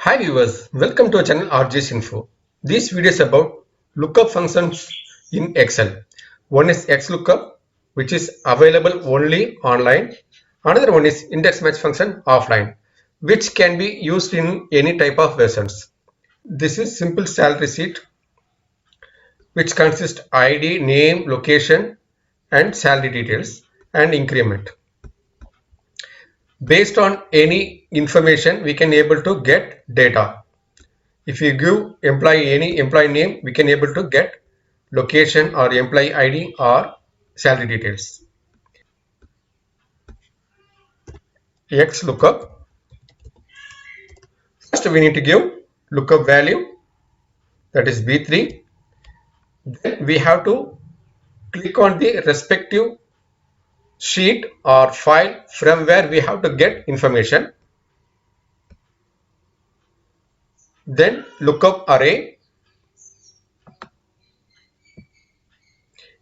Hi viewers, welcome to our channel RJ's Info. This video is about lookup functions in Excel. One is Xlookup, which is available only online. Another one is index match function offline, which can be used in any type of versions. This is simple salary sheet, which consists ID, name, location, and salary details and increment. Based on any information, we can able to get data. If you give employee any employee name, we can able to get location or employee ID or salary details. Xlookup. First we need to give lookup value, that is B3. Then we have to click on the respective sheet or file from where we have to get information. Then lookup array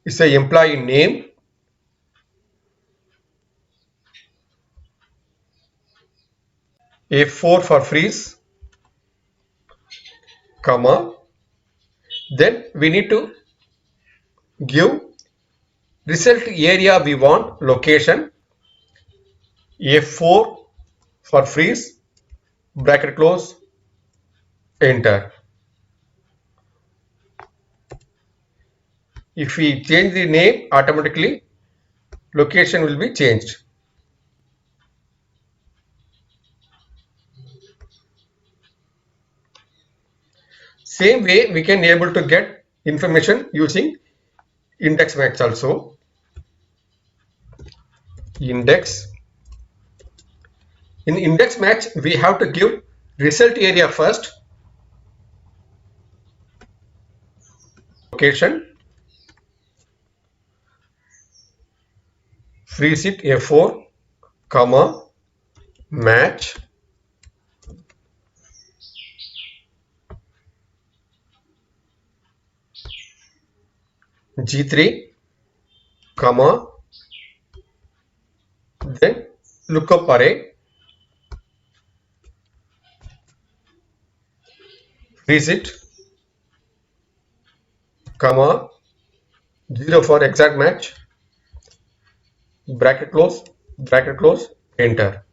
is a employee name, A4 for freeze, comma. Then we need to give result area, we want location, F4 for freeze, bracket close, enter. If we change the name, automatically location will be changed. Same way we can able to get information using index match also. Index. In index match we have to give result area first, location, freeze it F4, comma, match, G3, comma, then lookup array, freeze it, comma, 0 for exact match, bracket close, enter.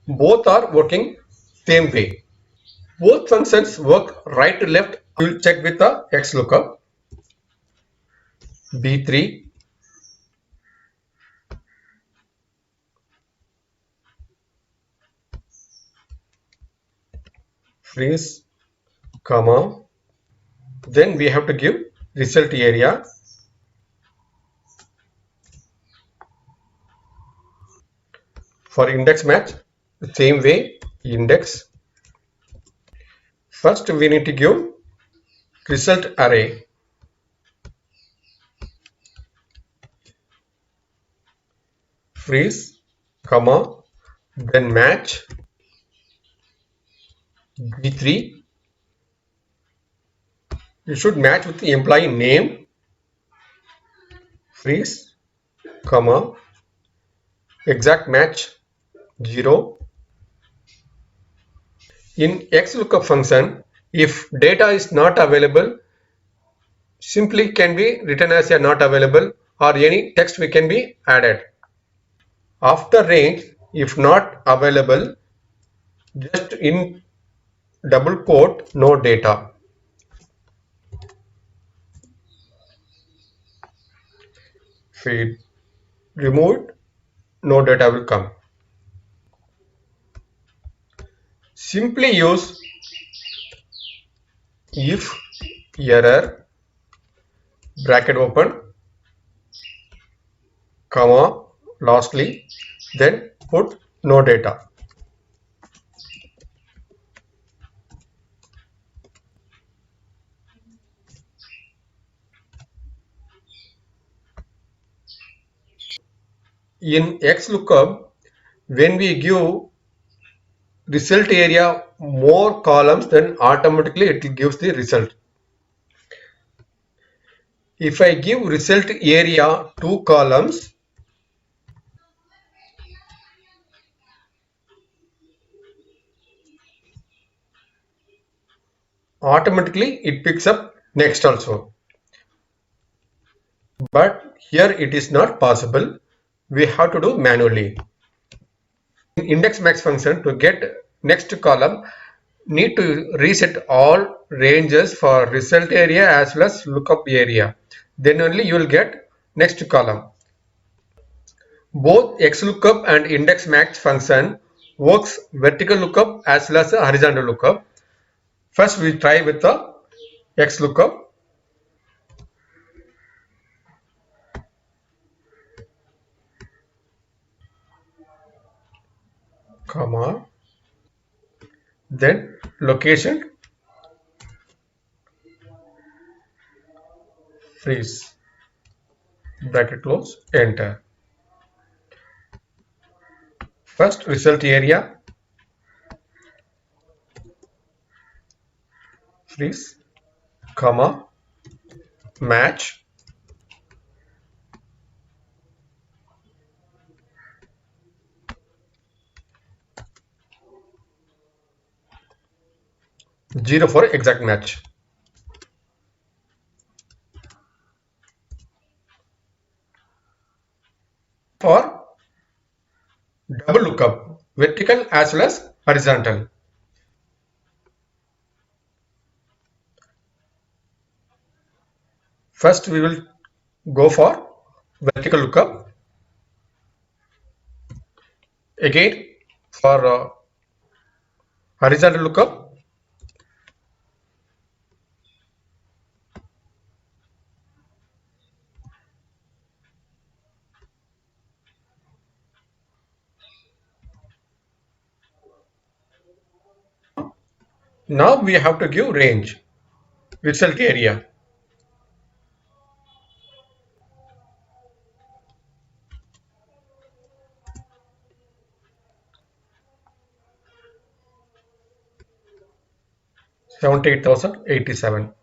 Both are working same way. Both functions work right to left. We will check with the Xlookup. B3, freeze, comma, then we have to give result area, for index match the same way, index. First we need to give result array, freeze, comma, then match, B3. You should match with the employee name, freeze, comma, exact match 0. In Xlookup function, if data is not available, simply can be written as a not available, or any text we can be added. After range, if not available, just in double quote, no data. If we remove, no data will come. Simply use if error, bracket open, comma, lastly, then put no data. In Xlookup, when we give result area more columns, then automatically it gives the result. If I give result area 2 columns, automatically it picks up next also. But here it is not possible. We have to do manually. In index max function, to get next column, need to reset all ranges for result area as well as lookup area. Then only you will get next column. Both Xlookup and index max function works vertical lookup as well as a horizontal lookup. First we try with the Xlookup. Comma, then location, freeze, bracket close, enter. First result area, freeze, comma, match, zero for exact match. For double lookup, vertical as well as horizontal. First we will go for vertical lookup. Again for horizontal lookup. Now we have to give range, result area. $78,087,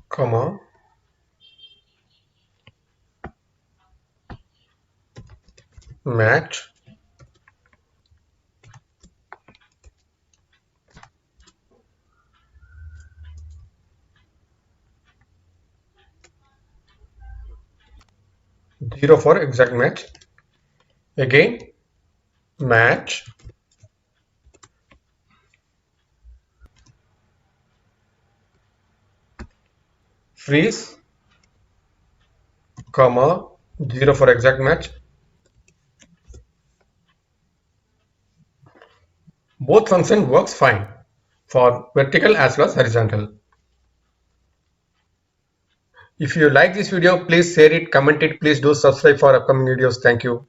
comma, match, zero for exact match. Again match, freeze, comma, 0 for exact match. Both function works fine for vertical as well as horizontal. If you like this video, please share it, comment it, please do subscribe for upcoming videos. Thank you.